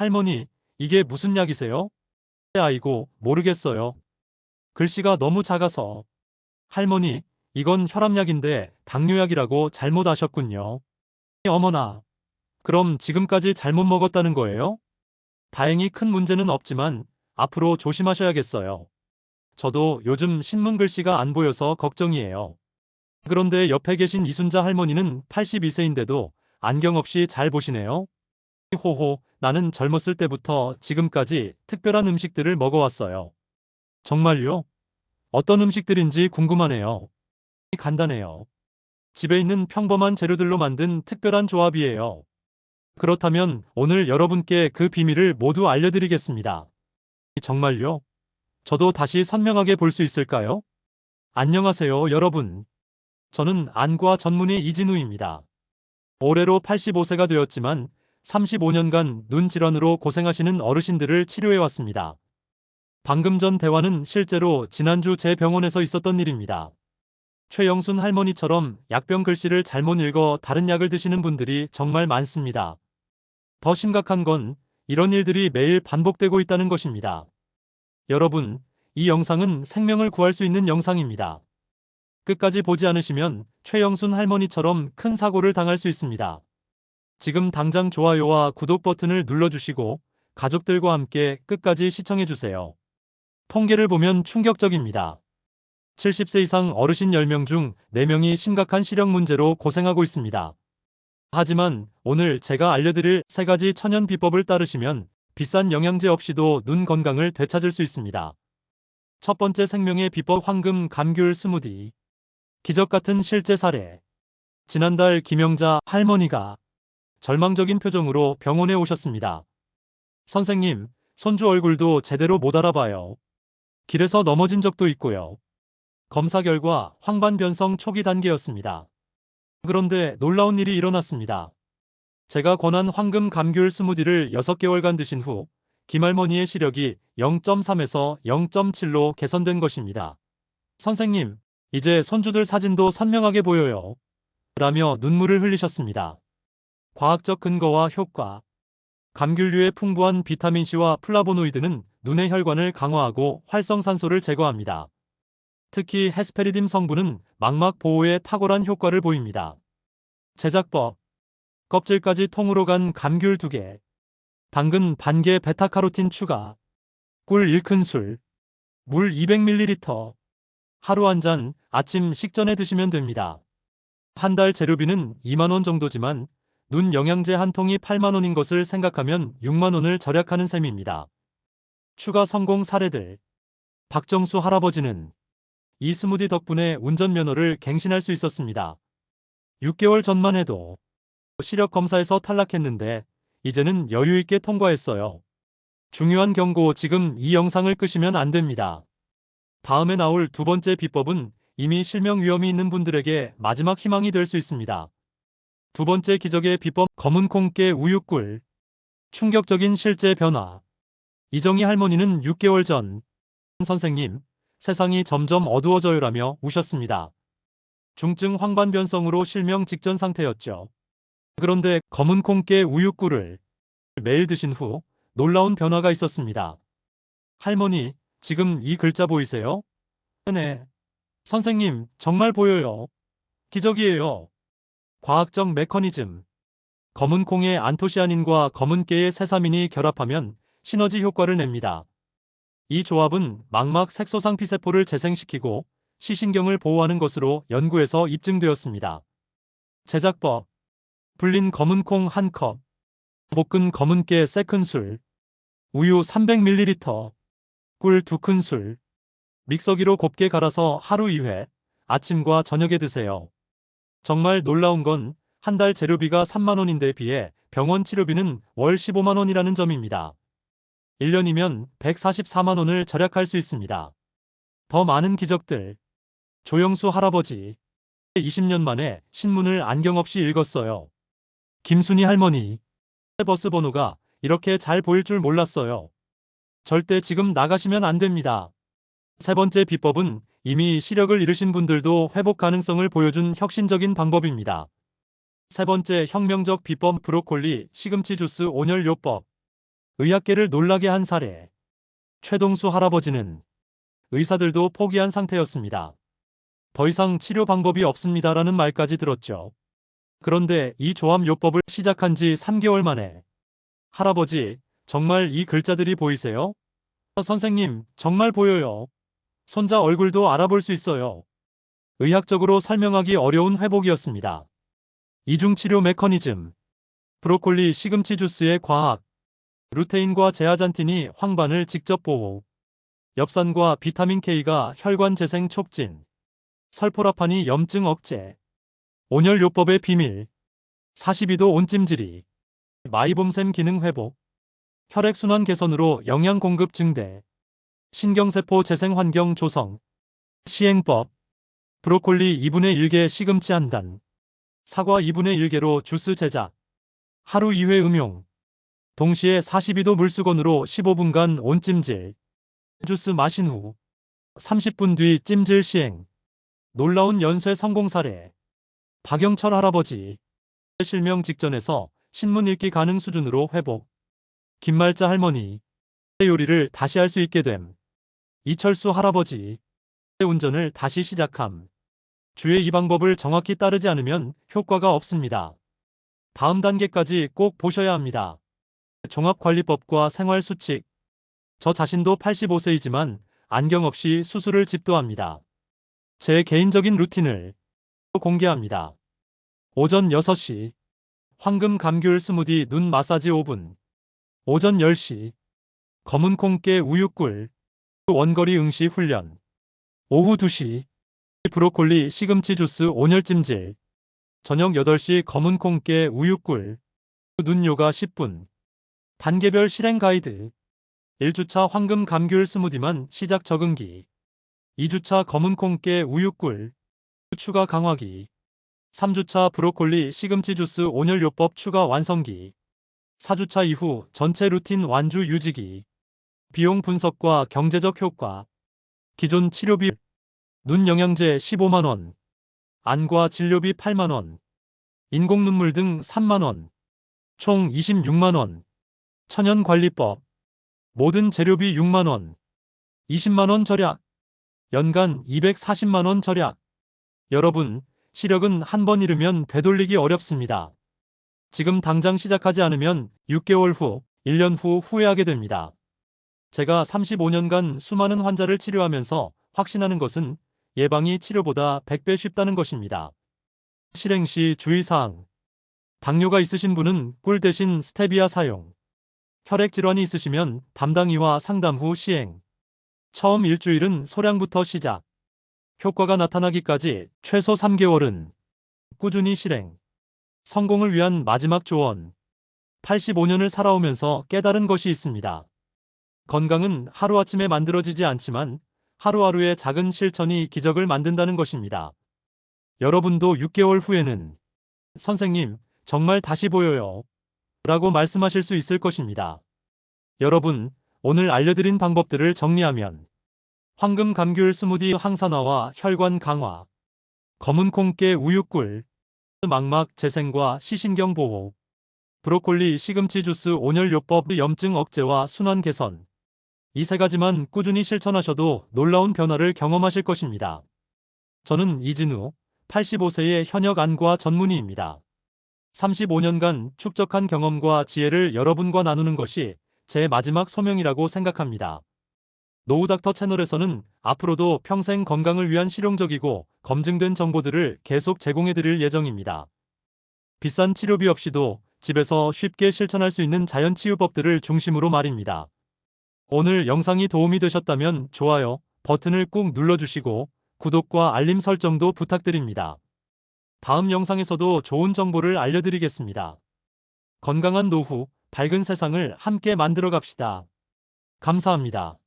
할머니, 이게 무슨 약이세요? 아이고, 모르겠어요. 글씨가 너무 작아서. 할머니, 이건 혈압약인데 당뇨약이라고 잘못 아셨군요. 어머나, 그럼 지금까지 잘못 먹었다는 거예요? 다행히 큰 문제는 없지만 앞으로 조심하셔야겠어요. 저도 요즘 신문 글씨가 안 보여서 걱정이에요. 그런데 옆에 계신 이순자 할머니는 82세인데도 안경 없이 잘 보시네요. 호호, 나는 젊었을 때부터 지금까지 특별한 음식들을 먹어왔어요. 정말요? 어떤 음식들인지 궁금하네요. 간단해요. 집에 있는 평범한 재료들로 만든 특별한 조합이에요. 그렇다면 오늘 여러분께 그 비밀을 모두 알려드리겠습니다. 정말요? 저도 다시 선명하게 볼 수 있을까요? 안녕하세요, 여러분. 저는 안과 전문의 이진우입니다. 올해로 85세가 되었지만 35년간 눈 질환으로 고생하시는 어르신들을 치료해왔습니다. 방금 전 대화는 실제로 지난주 제 병원에서 있었던 일입니다. 최영순 할머니처럼 약병 글씨를 잘못 읽어 다른 약을 드시는 분들이 정말 많습니다. 더 심각한 건 이런 일들이 매일 반복되고 있다는 것입니다. 여러분, 이 영상은 생명을 구할 수 있는 영상입니다. 끝까지 보지 않으시면 최영순 할머니처럼 큰 사고를 당할 수 있습니다. 지금 당장 좋아요와 구독 버튼을 눌러주시고 가족들과 함께 끝까지 시청해주세요. 통계를 보면 충격적입니다. 70세 이상 어르신 10명 중 4명이 심각한 시력 문제로 고생하고 있습니다. 하지만 오늘 제가 알려드릴 3가지 천연 비법을 따르시면 비싼 영양제 없이도 눈 건강을 되찾을 수 있습니다. 첫 번째, 생명의 비법 황금 감귤 스무디. 기적 같은 실제 사례. 지난달 김영자 할머니가 절망적인 표정으로 병원에 오셨습니다. 선생님, 손주 얼굴도 제대로 못 알아봐요. 길에서 넘어진 적도 있고요. 검사 결과 황반변성 초기 단계였습니다. 그런데 놀라운 일이 일어났습니다. 제가 권한 황금 감귤 스무디를 6개월간 드신 후 김할머니의 시력이 0.3에서 0.7로 개선된 것입니다. 선생님, 이제 손주들 사진도 선명하게 보여요. 라며 눈물을 흘리셨습니다. 과학적 근거와 효과. 감귤류의 풍부한 비타민C와 플라보노이드는 눈의 혈관을 강화하고 활성산소를 제거합니다. 특히 헤스페리딘 성분은 망막 보호에 탁월한 효과를 보입니다. 제작법. 껍질까지 통으로 간 감귤 2개, 당근 반개 베타카로틴 추가, 꿀 1큰술, 물 200ml, 하루 한 잔, 아침 식전에 드시면 됩니다. 한 달 재료비는 2만원 정도지만 눈 영양제 한 통이 8만원인 것을 생각하면 6만원을 절약하는 셈입니다. 추가 성공 사례들. 박정수 할아버지는 이 스무디 덕분에 운전면허를 갱신할 수 있었습니다. 6개월 전만 해도 시력 검사에서 탈락했는데 이제는 여유있게 통과했어요. 중요한 경고, 지금 이 영상을 끄시면 안 됩니다. 다음에 나올 2번째 비법은 이미 실명 위험이 있는 분들에게 마지막 희망이 될 수 있습니다. 2번째 기적의 비법, 검은 콩깨 우유꿀. 충격적인 실제 변화. 이정희 할머니는 6개월 전 선생님, 세상이 점점 어두워져요라며 우셨습니다. 중증 황반변성으로 실명 직전 상태였죠. 그런데 검은 콩깨 우유꿀을 매일 드신 후 놀라운 변화가 있었습니다. 할머니, 지금 이 글자 보이세요? 네. 선생님, 정말 보여요. 기적이에요. 과학적 메커니즘. 검은 콩의 안토시아닌과 검은 깨의 세사민이 결합하면 시너지 효과를 냅니다. 이 조합은 망막 색소상 피세포를 재생시키고 시신경을 보호하는 것으로 연구에서 입증되었습니다. 제작법. 불린 검은 콩 1컵, 볶은 검은 깨 3큰술, 우유 300ml, 꿀 2큰술, 믹서기로 곱게 갈아서 하루 2회, 아침과 저녁에 드세요. 정말 놀라운 건 한 달 재료비가 3만원인데 비해 병원 치료비는 월 15만원이라는 점입니다. 1년이면 144만원을 절약할 수 있습니다. 더 많은 기적들. 조영수 할아버지. 20년 만에 신문을 안경 없이 읽었어요. 김순희 할머니. 버스 번호가 이렇게 잘 보일 줄 몰랐어요. 절대 지금 나가시면 안 됩니다. 3번째 비법은 이미 시력을 잃으신 분들도 회복 가능성을 보여준 혁신적인 방법입니다. 3번째 혁명적 비법, 브로콜리 시금치 주스 온열요법. 의학계를 놀라게 한 사례. 최동수 할아버지는 의사들도 포기한 상태였습니다. 더 이상 치료 방법이 없습니다라는 말까지 들었죠. 그런데 이 조합요법을 시작한 지 3개월 만에 할아버지, 정말 이 글자들이 보이세요? 선생님, 정말 보여요. 손자 얼굴도 알아볼 수 있어요. 의학적으로 설명하기 어려운 회복이었습니다. 이중치료 메커니즘. 브로콜리 시금치 주스의 과학. 루테인과 제아잔틴이 황반을 직접 보호. 엽산과 비타민 K가 혈관 재생 촉진. 설포라판이 염증 억제. 온열요법의 비밀. 42도 온찜질이. 마이봄샘 기능 회복. 혈액순환 개선으로 영양 공급 증대. 신경세포 재생 환경 조성. 시행법. 브로콜리 2분의 1개 시금치 한 단. 사과 2분의 1개로 주스 제작. 하루 2회 음용. 동시에 42도 물수건으로 15분간 온찜질. 주스 마신 후 30분 뒤 찜질 시행. 놀라운 연쇄 성공 사례. 박영철 할아버지. 실명 직전에서 신문 읽기 가능 수준으로 회복. 김말자 할머니. 요리를 다시 할 수 있게 됨. 이철수 할아버지. 운전을 다시 시작함. 주의 이 방법을 정확히 따르지 않으면 효과가 없습니다. 다음 단계까지 꼭 보셔야 합니다. 종합관리법과 생활수칙. 저 자신도 85세이지만 안경 없이 수술을 집도합니다. 제 개인적인 루틴을 공개합니다. 오전 6시 황금 감귤 스무디 눈 마사지 5분. 오전 10시 검은 콩깨 우유꿀 원거리 응시 훈련. 오후 2시 브로콜리 시금치 주스 온열찜질. 저녁 8시 검은 콩깨 우유꿀 눈 요가 10분. 단계별 실행 가이드. 1주차 황금 감귤 스무디만 시작 적응기. 2주차 검은 콩깨 우유꿀 추가 강화기. 3주차 브로콜리 시금치 주스 온열요법 추가 완성기. 4주차 이후 전체 루틴 완주 유지기. 비용 분석과 경제적 효과. 기존 치료비 눈 영양제 15만원. 안과 진료비 8만원. 인공눈물 등 3만원. 총 26만원. 천연관리법. 모든 재료비 6만원. 20만원 절약. 연간 240만원 절약. 여러분, 시력은 한 번 잃으면 되돌리기 어렵습니다. 지금 당장 시작하지 않으면 6개월 후, 1년 후 후회하게 됩니다. 제가 35년간 수많은 환자를 치료하면서 확신하는 것은 예방이 치료보다 100배 쉽다는 것입니다. 실행 시 주의사항. 당뇨가 있으신 분은 꿀 대신 스테비아 사용. 혈액 질환이 있으시면 담당의와 상담 후 시행. 처음 일주일은 소량부터 시작. 효과가 나타나기까지 최소 3개월은 꾸준히 실행. 성공을 위한 마지막 조언. 85년을 살아오면서 깨달은 것이 있습니다. 건강은 하루아침에 만들어지지 않지만 하루하루의 작은 실천이 기적을 만든다는 것입니다. 여러분도 6개월 후에는 선생님, 정말 다시 보여요. 라고 말씀하실 수 있을 것입니다. 여러분, 오늘 알려드린 방법들을 정리하면 황금 감귤 스무디 항산화와 혈관 강화, 검은 콩깨 우유꿀, 망막 재생과 시신경 보호, 브로콜리 시금치 주스 온열요법 염증 억제와 순환 개선. 이 세 가지만 꾸준히 실천하셔도 놀라운 변화를 경험하실 것입니다. 저는 이진우, 85세의 현역 안과 전문의입니다. 35년간 축적한 경험과 지혜를 여러분과 나누는 것이 제 마지막 소명이라고 생각합니다. 노후닥터 채널에서는 앞으로도 평생 건강을 위한 실용적이고 검증된 정보들을 계속 제공해 드릴 예정입니다. 비싼 치료비 없이도 집에서 쉽게 실천할 수 있는 자연치유법들을 중심으로 말입니다. 오늘 영상이 도움이 되셨다면 좋아요 버튼을 꾹 눌러주시고 구독과 알림 설정도 부탁드립니다. 다음 영상에서도 좋은 정보를 알려드리겠습니다. 건강한 노후, 밝은 세상을 함께 만들어 갑시다. 감사합니다.